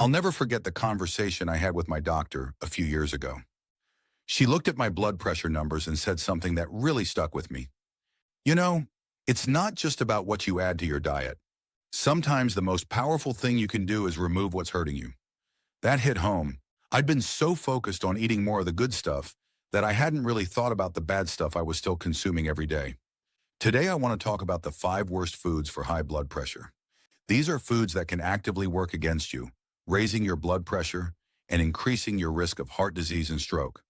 I'll never forget the conversation I had with my doctor a few years ago. She looked at my blood pressure numbers and said something that really stuck with me. You know, it's not just about what you add to your diet. Sometimes the most powerful thing you can do is remove what's hurting you. That hit home. I'd been so focused on eating more of the good stuff that I hadn't really thought about the bad stuff I was still consuming every day. Today I want to talk about the 5 worst foods for high blood pressure. These are foods that can actively work against you, raising your blood pressure and increasing your risk of heart disease and stroke.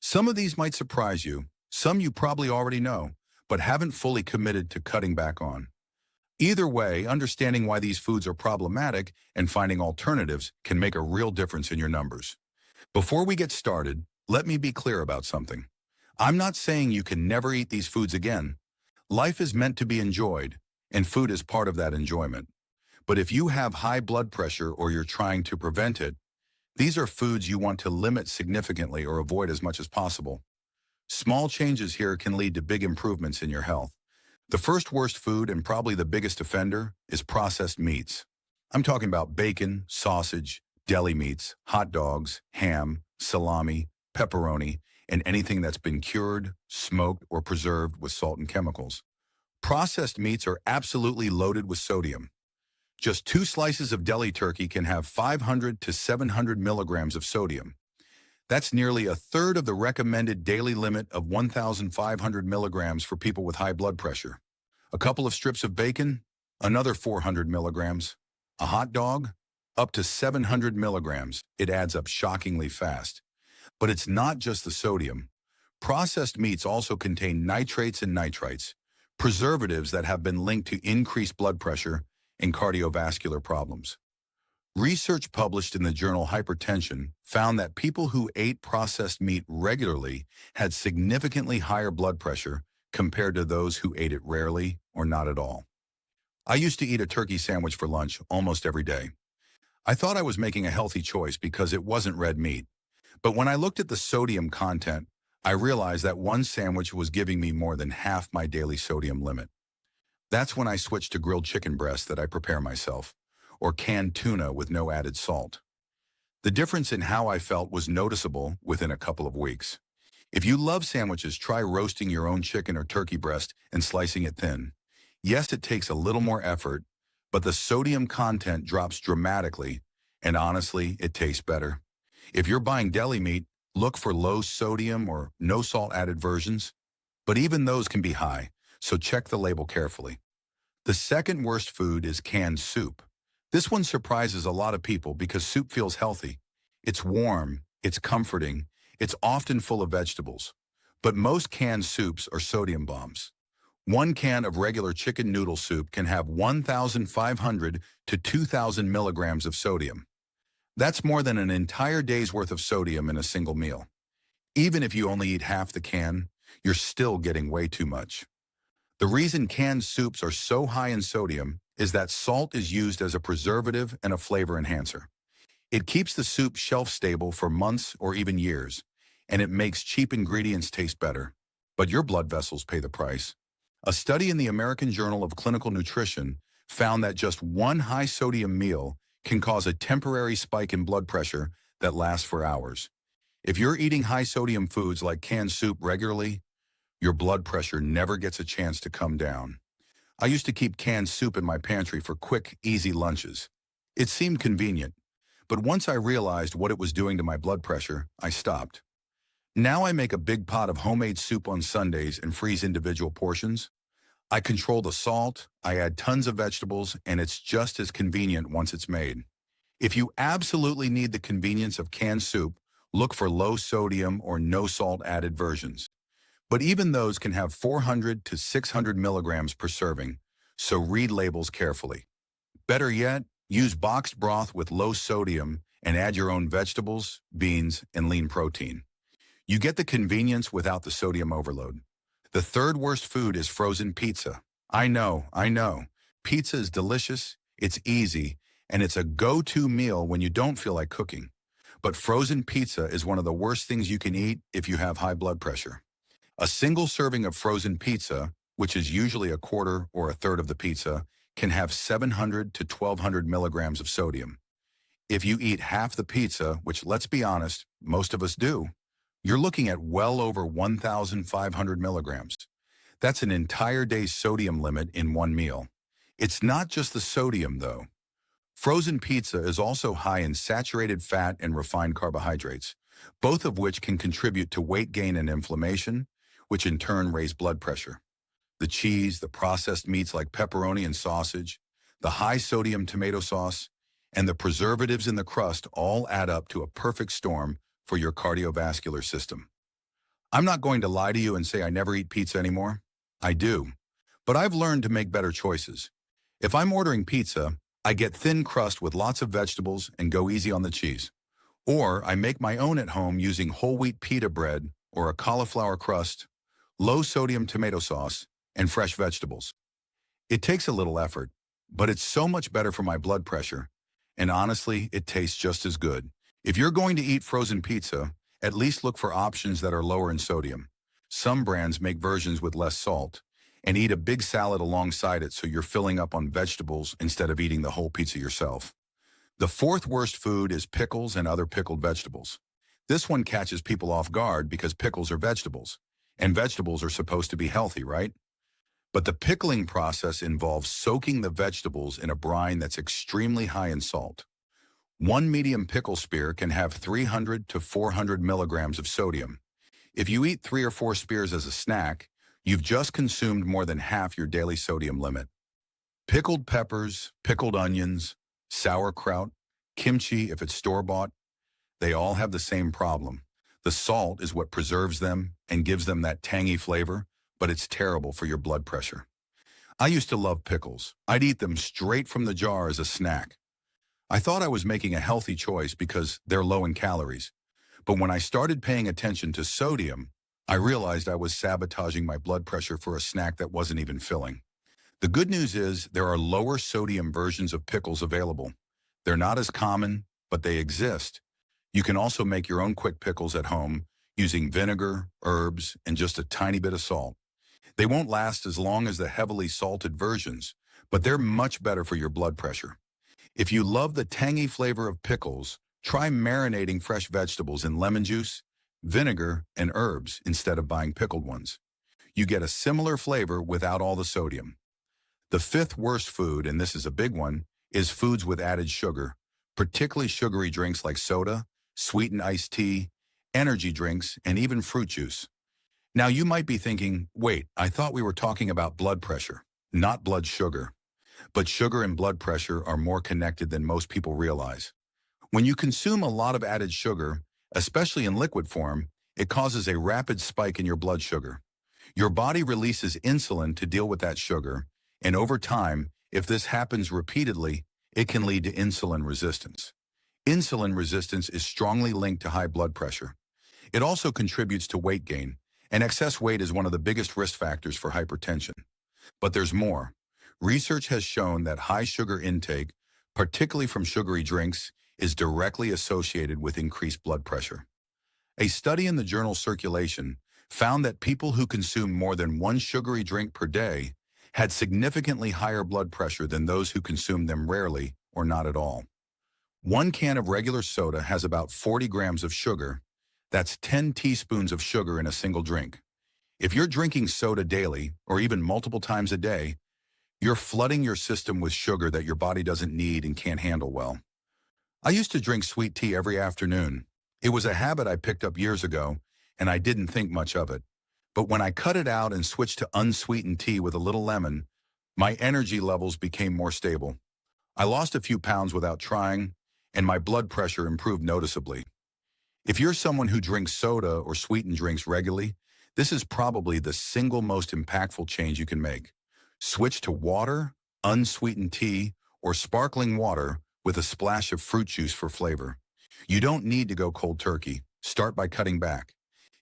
Some of these might surprise you, some you probably already know, but haven't fully committed to cutting back on. Either way, understanding why these foods are problematic and finding alternatives can make a real difference in your numbers. Before we get started, let me be clear about something. I'm not saying you can never eat these foods again. Life is meant to be enjoyed, and food is part of that enjoyment. But if you have high blood pressure or you're trying to prevent it, these are foods you want to limit significantly or avoid as much as possible. Small changes here can lead to big improvements in your health. The first worst food and probably the biggest offender is processed meats. I'm talking about bacon, sausage, deli meats, hot dogs, ham, salami, pepperoni, and anything that's been cured, smoked, or preserved with salt and chemicals. Processed meats are absolutely loaded with sodium. Just 2 slices of deli turkey can have 500 to 700 milligrams of sodium. That's nearly a third of the recommended daily limit of 1,500 milligrams for people with high blood pressure. A couple of strips of bacon, another 400 milligrams. A hot dog, up to 700 milligrams. It adds up shockingly fast. But it's not just the sodium. Processed meats also contain nitrates and nitrites, preservatives that have been linked to increased blood pressure and cardiovascular problems. Research published in the journal Hypertension found that people who ate processed meat regularly had significantly higher blood pressure compared to those who ate it rarely or not at all. I used to eat a turkey sandwich for lunch almost every day. I thought I was making a healthy choice because it wasn't red meat. But when I looked at the sodium content, I realized that one sandwich was giving me more than half my daily sodium limit. That's when I switched to grilled chicken breast that I prepare myself, or canned tuna with no added salt. The difference in how I felt was noticeable within a couple of weeks. If you love sandwiches, try roasting your own chicken or turkey breast and slicing it thin. Yes, it takes a little more effort, but the sodium content drops dramatically, and honestly, it tastes better. If you're buying deli meat, look for low sodium or no salt added versions, but even those can be high, so check the label carefully. The second worst food is canned soup. This one surprises a lot of people because soup feels healthy. It's warm, it's comforting, it's often full of vegetables. But most canned soups are sodium bombs. 1 can of regular chicken noodle soup can have 1,500 to 2,000 milligrams of sodium. That's more than an entire day's worth of sodium in a single meal. Even if you only eat half the can, you're still getting way too much. The reason canned soups are so high in sodium is that salt is used as a preservative and a flavor enhancer. It keeps the soup shelf-stable for months or even years, and it makes cheap ingredients taste better. But your blood vessels pay the price. A study in the American Journal of Clinical Nutrition found that just one high-sodium meal can cause a temporary spike in blood pressure that lasts for hours. If you're eating high-sodium foods like canned soup regularly, your blood pressure never gets a chance to come down. I used to keep canned soup in my pantry for quick, easy lunches. It seemed convenient, but once I realized what it was doing to my blood pressure, I stopped. Now I make a big pot of homemade soup on Sundays and freeze individual portions. I control the salt, I add tons of vegetables, and it's just as convenient once it's made. If you absolutely need the convenience of canned soup, look for low sodium or no salt added versions. But even those can have 400 to 600 milligrams per serving, so read labels carefully. Better yet, use boxed broth with low sodium and add your own vegetables, beans, and lean protein. You get the convenience without the sodium overload. The third worst food is frozen pizza. I know. Pizza is delicious, it's easy, and it's a go-to meal when you don't feel like cooking. But frozen pizza is one of the worst things you can eat if you have high blood pressure. A single serving of frozen pizza, which is usually a quarter or a third of the pizza, can have 700 to 1,200 milligrams of sodium. If you eat half the pizza, which let's be honest, most of us do, you're looking at well over 1,500 milligrams. That's an entire day's sodium limit in one meal. It's not just the sodium, though. Frozen pizza is also high in saturated fat and refined carbohydrates, both of which can contribute to weight gain and inflammation, which in turn raise blood pressure. The cheese, the processed meats like pepperoni and sausage, the high-sodium tomato sauce, and the preservatives in the crust all add up to a perfect storm for your cardiovascular system. I'm not going to lie to you and say I never eat pizza anymore. I do. But I've learned to make better choices. If I'm ordering pizza, I get thin crust with lots of vegetables and go easy on the cheese. Or I make my own at home using whole wheat pita bread or a cauliflower crust, low-sodium tomato sauce, and fresh vegetables. It takes a little effort, but it's so much better for my blood pressure, and honestly, it tastes just as good. If you're going to eat frozen pizza, at least look for options that are lower in sodium. Some brands make versions with less salt, and eat a big salad alongside it so you're filling up on vegetables instead of eating the whole pizza yourself. The fourth worst food is pickles and other pickled vegetables. This one catches people off guard because pickles are vegetables, and vegetables are supposed to be healthy, right? But the pickling process involves soaking the vegetables in a brine that's extremely high in salt. One medium pickle spear can have 300 to 400 milligrams of sodium. If you eat 3 or 4 spears as a snack, you've just consumed more than half your daily sodium limit. Pickled peppers, pickled onions, sauerkraut, kimchi if it's store-bought, they all have the same problem. The salt is what preserves them and gives them that tangy flavor, but it's terrible for your blood pressure. I used to love pickles. I'd eat them straight from the jar as a snack. I thought I was making a healthy choice because they're low in calories. But when I started paying attention to sodium, I realized I was sabotaging my blood pressure for a snack that wasn't even filling. The good news is there are lower sodium versions of pickles available. They're not as common, but they exist. You can also make your own quick pickles at home using vinegar, herbs, and just a tiny bit of salt. They won't last as long as the heavily salted versions, but they're much better for your blood pressure. If you love the tangy flavor of pickles, try marinating fresh vegetables in lemon juice, vinegar, and herbs instead of buying pickled ones. You get a similar flavor without all the sodium. The fifth worst food, and this is a big one, is foods with added sugar, particularly sugary drinks like soda, sweetened iced tea, energy drinks, and even fruit juice. Now you might be thinking, wait, I thought we were talking about blood pressure, not blood sugar. But sugar and blood pressure are more connected than most people realize. When you consume a lot of added sugar, especially in liquid form, it causes a rapid spike in your blood sugar. Your body releases insulin to deal with that sugar, and over time, if this happens repeatedly, it can lead to insulin resistance. Insulin resistance is strongly linked to high blood pressure. It also contributes to weight gain, and excess weight is one of the biggest risk factors for hypertension. But there's more. Research has shown that high sugar intake, particularly from sugary drinks, is directly associated with increased blood pressure. A study in the journal Circulation found that people who consumed more than one sugary drink per day had significantly higher blood pressure than those who consumed them rarely or not at all. One can of regular soda has about 40 grams of sugar. That's 10 teaspoons of sugar in a single drink. If you're drinking soda daily, or even multiple times a day, you're flooding your system with sugar that your body doesn't need and can't handle well. I used to drink sweet tea every afternoon. It was a habit I picked up years ago, and I didn't think much of it. But when I cut it out and switched to unsweetened tea with a little lemon, my energy levels became more stable. I lost a few pounds without trying, and my blood pressure improved noticeably. If you're someone who drinks soda or sweetened drinks regularly, this is probably the single most impactful change you can make. Switch to water, unsweetened tea, or sparkling water with a splash of fruit juice for flavor. You don't need to go cold turkey. Start by cutting back.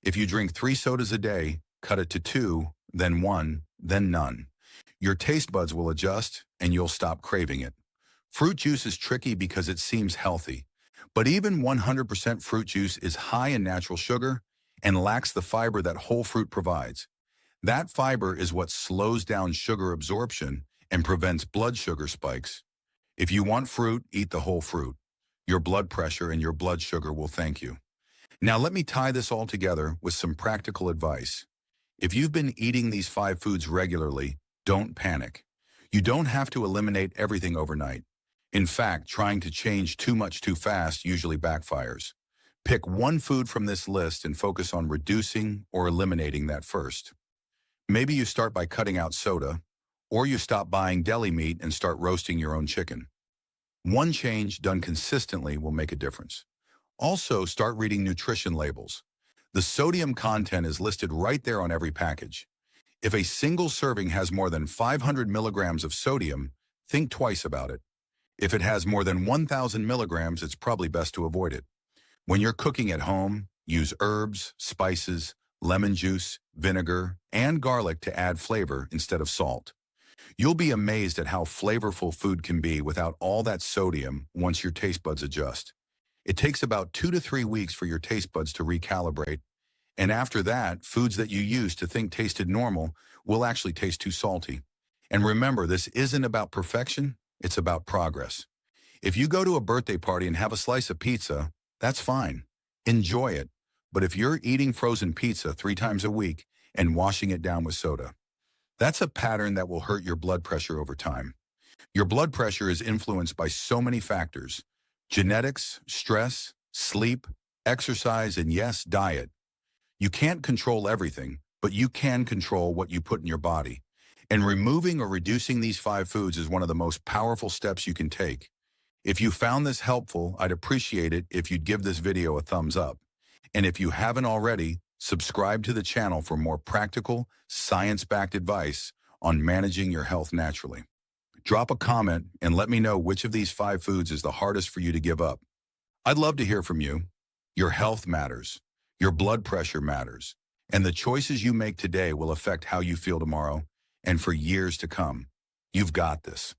If you drink 3 sodas a day, cut it to 2, then 1, then none. Your taste buds will adjust, and you'll stop craving it. Fruit juice is tricky because it seems healthy, but even 100% fruit juice is high in natural sugar and lacks the fiber that whole fruit provides. That fiber is what slows down sugar absorption and prevents blood sugar spikes. If you want fruit, eat the whole fruit. Your blood pressure and your blood sugar will thank you. Now let me tie this all together with some practical advice. If you've been eating these 5 foods regularly, don't panic. You don't have to eliminate everything overnight. In fact, trying to change too much too fast usually backfires. Pick one food from this list and focus on reducing or eliminating that first. Maybe you start by cutting out soda, or you stop buying deli meat and start roasting your own chicken. One change done consistently will make a difference. Also, start reading nutrition labels. The sodium content is listed right there on every package. If a single serving has more than 500 milligrams of sodium, think twice about it. If it has more than 1,000 milligrams, it's probably best to avoid it. When you're cooking at home, use herbs, spices, lemon juice, vinegar, and garlic to add flavor instead of salt. You'll be amazed at how flavorful food can be without all that sodium once your taste buds adjust. It takes about 2 to 3 weeks for your taste buds to recalibrate, and after that, foods that you used to think tasted normal will actually taste too salty. And remember, this isn't about perfection, it's about progress. If you go to a birthday party and have a slice of pizza, that's fine. Enjoy it. But if you're eating frozen pizza 3 times a week and washing it down with soda, that's a pattern that will hurt your blood pressure over time. Your blood pressure is influenced by so many factors: genetics, stress, sleep, exercise, and yes, diet. You can't control everything, but you can control what you put in your body. And removing or reducing these 5 foods is one of the most powerful steps you can take. If you found this helpful, I'd appreciate it if you'd give this video a thumbs up. And if you haven't already, subscribe to the channel for more practical, science-backed advice on managing your health naturally. Drop a comment and let me know which of these 5 foods is the hardest for you to give up. I'd love to hear from you. Your health matters. Your blood pressure matters. And the choices you make today will affect how you feel tomorrow and for years to come. You've got this.